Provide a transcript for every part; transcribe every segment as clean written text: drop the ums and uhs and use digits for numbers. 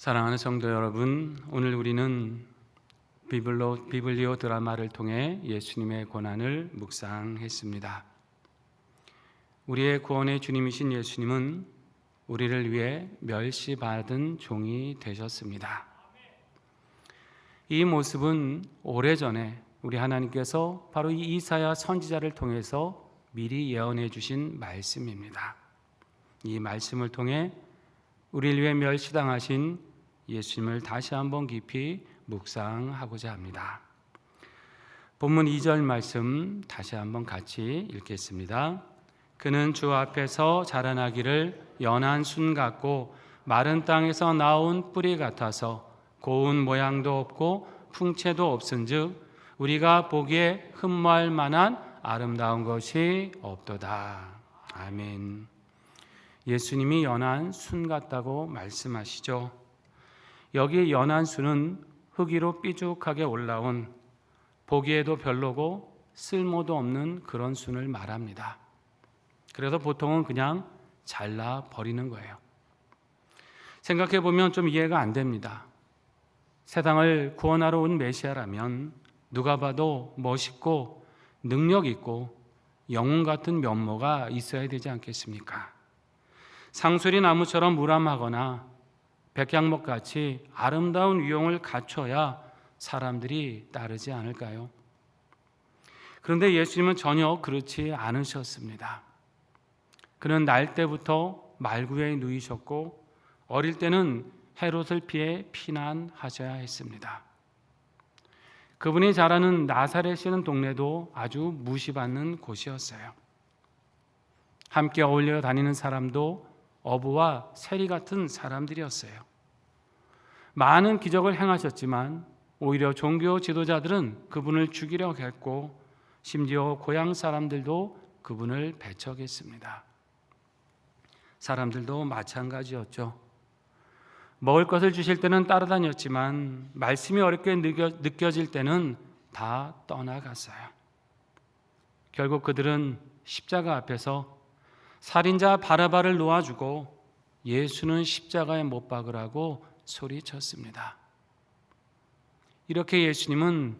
사랑하는 성도 여러분, 오늘 우리는 비블리오 드라마를 통해 예수님의 고난을 묵상했습니다. 우리의 구원의 주님이신 예수님은 우리를 위해 멸시받은 종이 되셨습니다. 이 모습은 오래전에 우리 하나님께서 바로 이 이사야 선지자를 통해서 미리 예언해 주신 말씀입니다. 이 말씀을 통해 우리를 위해 멸시당하신 예수님을 다시 한번 깊이 묵상하고자 합니다. 본문 2절 말씀 다시 한번 같이 읽겠습니다. 그는 주 앞에서 자라나기를 연한 순 같고 마른 땅에서 나온 뿌리 같아서 고운 모양도 없고 풍채도 없은즉 우리가 보기에 흠모할 만한 아름다운 것이 없도다. 아멘. 예수님이 연한 순 같다고 말씀하시죠. 여기 연한 순은 흙위로 삐죽하게 올라온 보기에도 별로고 쓸모도 없는 그런 순을 말합니다. 그래서 보통은 그냥 잘라 버리는 거예요. 생각해 보면 좀 이해가 안 됩니다. 세상을 구원하러 온 메시아라면 누가 봐도 멋있고 능력 있고 영웅 같은 면모가 있어야 되지 않겠습니까? 상수리 나무처럼 무람하거나 백향목같이 아름다운 위용을 갖춰야 사람들이 따르지 않을까요? 그런데 예수님은 전혀 그렇지 않으셨습니다. 그는 날 때부터 말구에 누이셨고 어릴 때는 헤롯을 피해 피난하셔야 했습니다. 그분이 자라는 나사렛이라는 동네도 아주 무시받는 곳이었어요. 함께 어울려 다니는 사람도 어부와 세리 같은 사람들이었어요. 많은 기적을 행하셨지만 오히려 종교 지도자들은 그분을 죽이려고 했고 심지어 고향 사람들도 그분을 배척했습니다. 사람들도 마찬가지였죠. 먹을 것을 주실 때는 따라다녔지만 말씀이 어렵게 느껴질 때는 다 떠나갔어요. 결국 그들은 십자가 앞에서 살인자 바라바를 놓아주고 예수는 십자가에 못 박으라고 소리쳤습니다. 이렇게 예수님은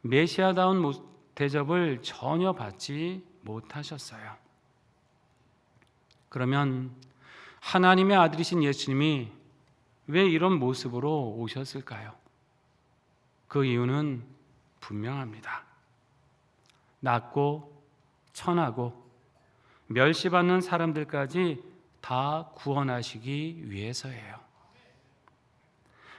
메시아다운 대접을 전혀 받지 못하셨어요. 그러면 하나님의 아들이신 예수님이 왜 이런 모습으로 오셨을까요? 그 이유는 분명합니다. 낮고 천하고 멸시받는 사람들까지 다 구원하시기 위해서예요.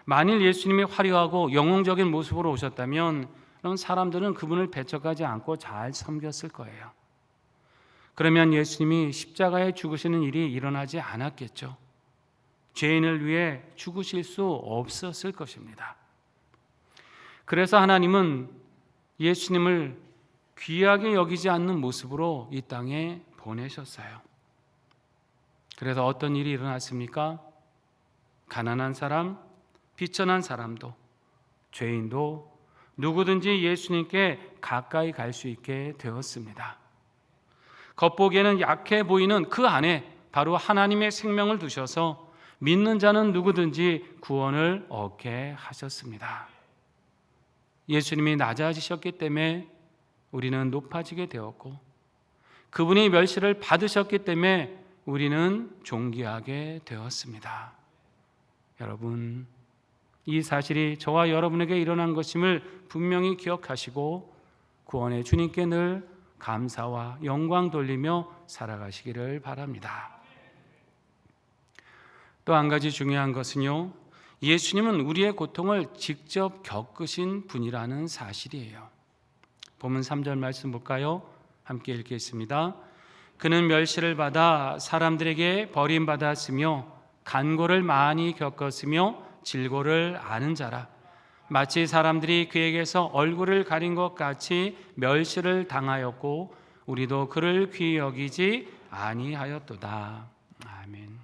만일 예수님이 화려하고 영웅적인 모습으로 오셨다면 그런 사람들은 그분을 배척하지 않고 잘 섬겼을 거예요. 그러면 예수님이 십자가에 죽으시는 일이 일어나지 않았겠죠. 죄인을 위해 죽으실 수 없었을 것입니다. 그래서 하나님은 예수님을 귀하게 여기지 않는 모습으로 이 땅에 보내셨어요. 그래서 어떤 일이 일어났습니까? 가난한 사람, 비천한 사람도, 죄인도 누구든지 예수님께 가까이 갈 수 있게 되었습니다. 겉보기에는 약해 보이는 그 안에 바로 하나님의 생명을 두셔서 믿는 자는 누구든지 구원을 얻게 하셨습니다. 예수님이 낮아지셨기 때문에 우리는 높아지게 되었고 그분이 멸시를 받으셨기 때문에 우리는 존귀하게 되었습니다. 여러분, 이 사실이 저와 여러분에게 일어난 것임을 분명히 기억하시고 구원의 주님께 늘 감사와 영광 돌리며 살아가시기를 바랍니다. 또 한 가지 중요한 것은요, 예수님은 우리의 고통을 직접 겪으신 분이라는 사실이에요. 본문 3절 말씀 볼까요? 함께 읽겠습니다. 그는 멸시를 받아 사람들에게 버림받았으며 간고를 많이 겪었으며 질고를 아는 자라. 마치 사람들이 그에게서 얼굴을 가린 것 같이 멸시를 당하였고 우리도 그를 귀히 여기지 아니하였도다. 아멘.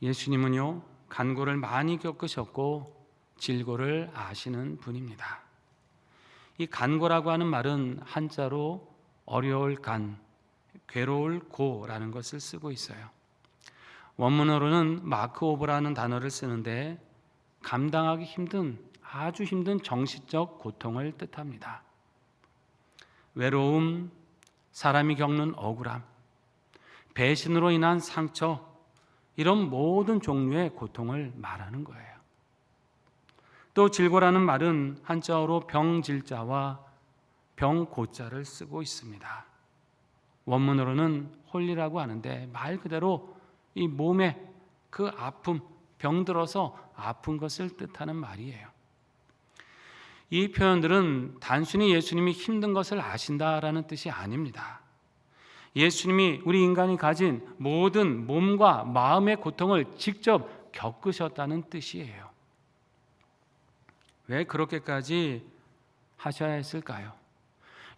예수님은요, 간고를 많이 겪으셨고 질고를 아시는 분입니다. 이 간고라고 하는 말은 한자로 어려울 간, 괴로울 고라는 것을 쓰고 있어요. 원문으로는 마크 오버라는 단어를 쓰는데 감당하기 힘든 아주 힘든 정신적 고통을 뜻합니다. 외로움, 사람이 겪는 억울함, 배신으로 인한 상처, 이런 모든 종류의 고통을 말하는 거예요. 또 질고라는 말은 한자어로 병질자와 병고자를 쓰고 있습니다. 원문으로는 홀리라고 하는데 말 그대로 이 몸에 그 아픔, 병들어서 아픈 것을 뜻하는 말이에요. 이 표현들은 단순히 예수님이 힘든 것을 아신다라는 뜻이 아닙니다. 예수님이 우리 인간이 가진 모든 몸과 마음의 고통을 직접 겪으셨다는 뜻이에요. 왜 그렇게까지 하셔야 했을까요?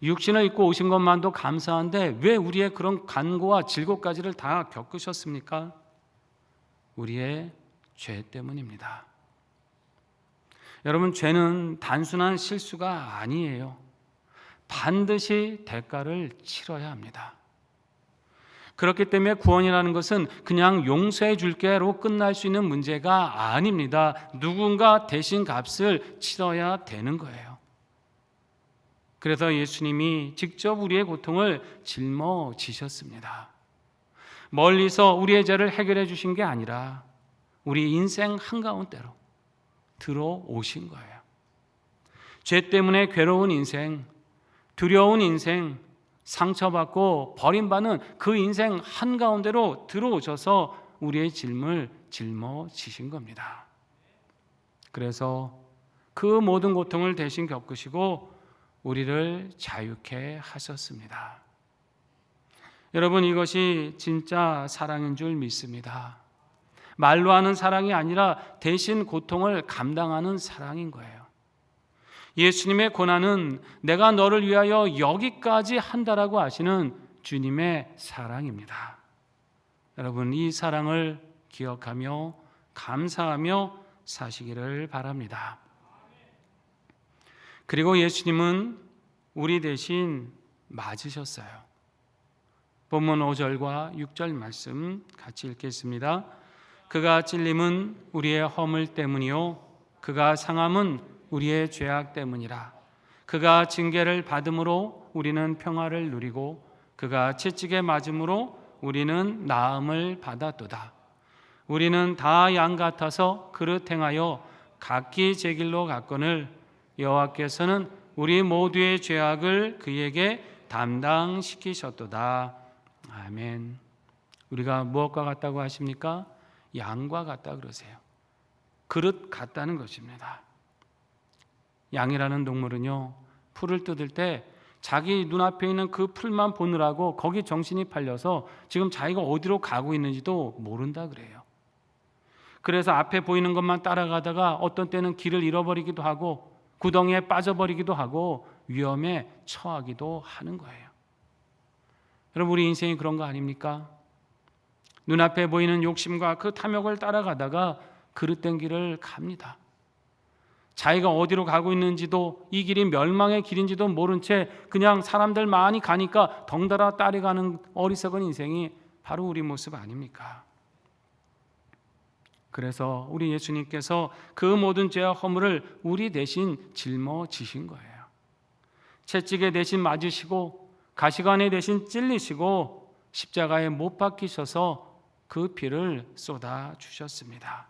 육신을 입고 오신 것만도 감사한데 왜 우리의 그런 간고와 질고까지를 다 겪으셨습니까? 우리의 죄 때문입니다. 여러분, 죄는 단순한 실수가 아니에요. 반드시 대가를 치러야 합니다. 그렇기 때문에 구원이라는 것은 그냥 용서해 줄게로 끝날 수 있는 문제가 아닙니다. 누군가 대신 값을 치러야 되는 거예요. 그래서 예수님이 직접 우리의 고통을 짊어지셨습니다. 멀리서 우리의 죄를 해결해 주신 게 아니라 우리 인생 한가운데로 들어오신 거예요. 죄 때문에 괴로운 인생, 두려운 인생, 상처받고 버림받는 그 인생 한가운데로 들어오셔서 우리의 짐을 짊어지신 겁니다. 그래서 그 모든 고통을 대신 겪으시고 우리를 자유케 하셨습니다. 여러분, 이것이 진짜 사랑인 줄 믿습니다. 말로 하는 사랑이 아니라 대신 고통을 감당하는 사랑인 거예요. 예수님의 고난은 내가 너를 위하여 여기까지 한다라고 하시는 주님의 사랑입니다. 여러분, 이 사랑을 기억하며 감사하며 사시기를 바랍니다. 그리고 예수님은 우리 대신 맞으셨어요. 본문 5절과 6절 말씀 같이 읽겠습니다. 그가 찔림은 우리의 허물 때문이요 그가 상함은 우리의 죄악 때문이라. 그가 징계를 받음으로 우리는 평화를 누리고 그가 채찍에 맞음으로 우리는 나음을 받았도다. 우리는 다 양 같아서 그릇 행하여 각기 제 길로 갔거늘 여호와께서는 우리 모두의 죄악을 그에게 담당시키셨도다. 아멘. 우리가 무엇과 같다고 하십니까? 양과 같다 그러세요. 그릇 같다는 것입니다. 양이라는 동물은요, 풀을 뜯을 때 자기 눈앞에 있는 그 풀만 보느라고 거기 정신이 팔려서 지금 자기가 어디로 가고 있는지도 모른다 그래요. 그래서 앞에 보이는 것만 따라가다가 어떤 때는 길을 잃어버리기도 하고 구덩이에 빠져버리기도 하고 위험에 처하기도 하는 거예요. 여러분, 우리 인생이 그런 거 아닙니까? 눈앞에 보이는 욕심과 그 탐욕을 따라가다가 그릇된 길을 갑니다. 자기가 어디로 가고 있는지도, 이 길이 멸망의 길인지도 모른 채 그냥 사람들 많이 가니까 덩달아 따라가는 어리석은 인생이 바로 우리 모습 아닙니까? 그래서 우리 예수님께서 그 모든 죄와 허물을 우리 대신 짊어지신 거예요. 채찍에 대신 맞으시고 가시관에 대신 찔리시고 십자가에 못 박히셔서 그 피를 쏟아 주셨습니다.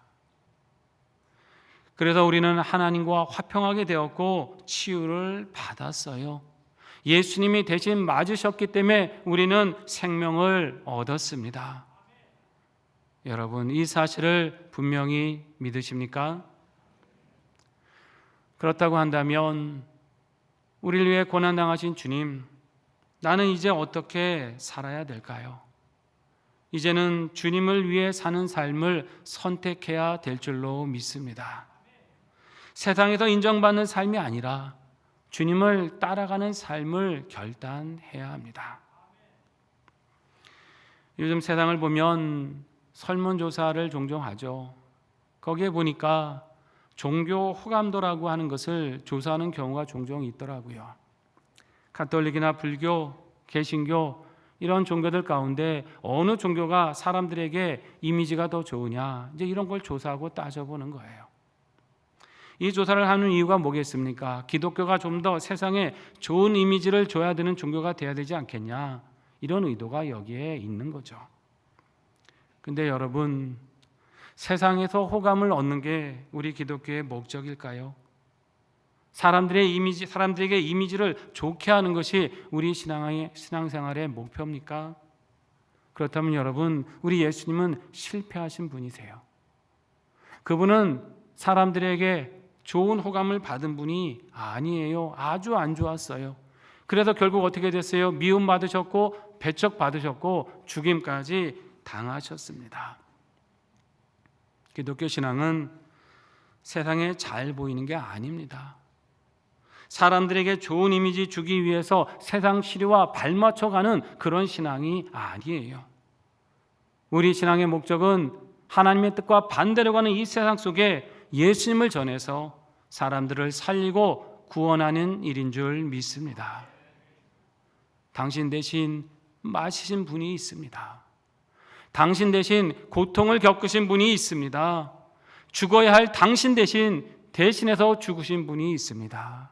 그래서 우리는 하나님과 화평하게 되었고 치유를 받았어요. 예수님이 대신 맞으셨기 때문에 우리는 생명을 얻었습니다. 여러분, 이 사실을 분명히 믿으십니까? 그렇다고 한다면 우리를 위해 고난당하신 주님, 나는 이제 어떻게 살아야 될까요? 이제는 주님을 위해 사는 삶을 선택해야 될 줄로 믿습니다. 세상에서 인정받는 삶이 아니라 주님을 따라가는 삶을 결단해야 합니다. 요즘 세상을 보면 설문조사를 종종 하죠. 거기에 보니까 종교 호감도라고 하는 것을 조사하는 경우가 종종 있더라고요. 가톨릭이나 불교, 개신교 이런 종교들 가운데 어느 종교가 사람들에게 이미지가 더 좋으냐, 이제 이런 걸 조사하고 따져보는 거예요. 이 조사를 하는 이유가 뭐겠습니까? 기독교가 좀 더 세상에 좋은 이미지를 줘야 되는 종교가 돼야 되지 않겠냐, 이런 의도가 여기에 있는 거죠. 근데 여러분, 세상에서 호감을 얻는 게 우리 기독교의 목적일까요? 사람들에게 이미지를 좋게 하는 것이 우리 신앙생활의 목표입니까? 그렇다면 여러분, 우리 예수님은 실패하신 분이세요. 그분은 사람들에게 좋은 호감을 받은 분이 아니에요. 아주 안 좋았어요. 그래서 결국 어떻게 됐어요? 미움 받으셨고 배척 받으셨고 죽임까지 당하셨습니다. 기독교 신앙은 세상에 잘 보이는 게 아닙니다. 사람들에게 좋은 이미지 주기 위해서 세상 시류와 발맞춰가는 그런 신앙이 아니에요. 우리 신앙의 목적은 하나님의 뜻과 반대로 가는 이 세상 속에 예수님을 전해서 사람들을 살리고 구원하는 일인 줄 믿습니다. 당신 대신 마시신 분이 있습니다. 당신 대신 고통을 겪으신 분이 있습니다. 죽어야 할 당신 대신해서 죽으신 분이 있습니다.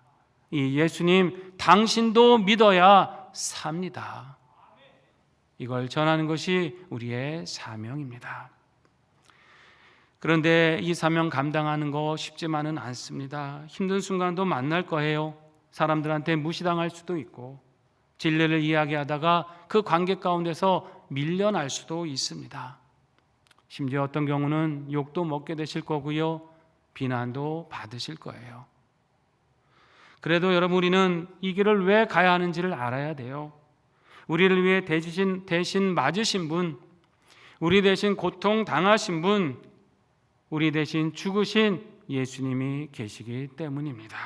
이 예수님, 당신도 믿어야 삽니다. 이걸 전하는 것이 우리의 사명입니다. 그런데 이 사명 감당하는 거 쉽지만은 않습니다. 힘든 순간도 만날 거예요. 사람들한테 무시당할 수도 있고, 진리를 이야기하다가 그 관계 가운데서 밀려날 수도 있습니다. 심지어 어떤 경우는 욕도 먹게 되실 거고요, 비난도 받으실 거예요. 그래도 여러분, 우리는 이 길을 왜 가야 하는지를 알아야 돼요. 우리를 위해 대신 맞으신 분, 우리 대신 고통 당하신 분, 우리 대신 죽으신 예수님이 계시기 때문입니다.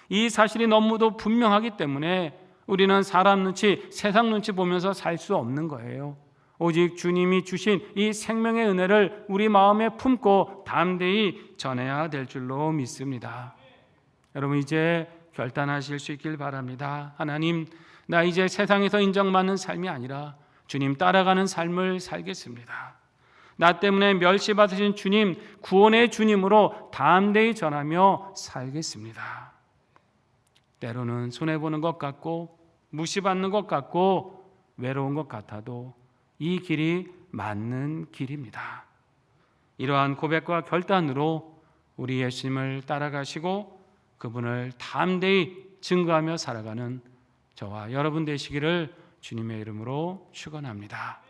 이 사실이 너무도 분명하기 때문에 우리는 사람 눈치, 세상 눈치 보면서 살 수 없는 거예요. 오직 주님이 주신 이 생명의 은혜를 우리 마음에 품고 담대히 전해야 될 줄로 믿습니다. 여러분, 이제 결단하실 수 있길 바랍니다. 하나님, 나 이제 세상에서 인정받는 삶이 아니라 주님 따라가는 삶을 살겠습니다. 나 때문에 멸시받으신 주님, 구원의 주님으로 담대히 전하며 살겠습니다. 때로는 손해보는 것 같고 무시받는 것 같고 외로운 것 같아도 이 길이 맞는 길입니다. 이러한 고백과 결단으로 우리 예수님을 따라가시고 그분을 담대히 증거하며 살아가는 저와 여러분 되시기를 주님의 이름으로 축원합니다.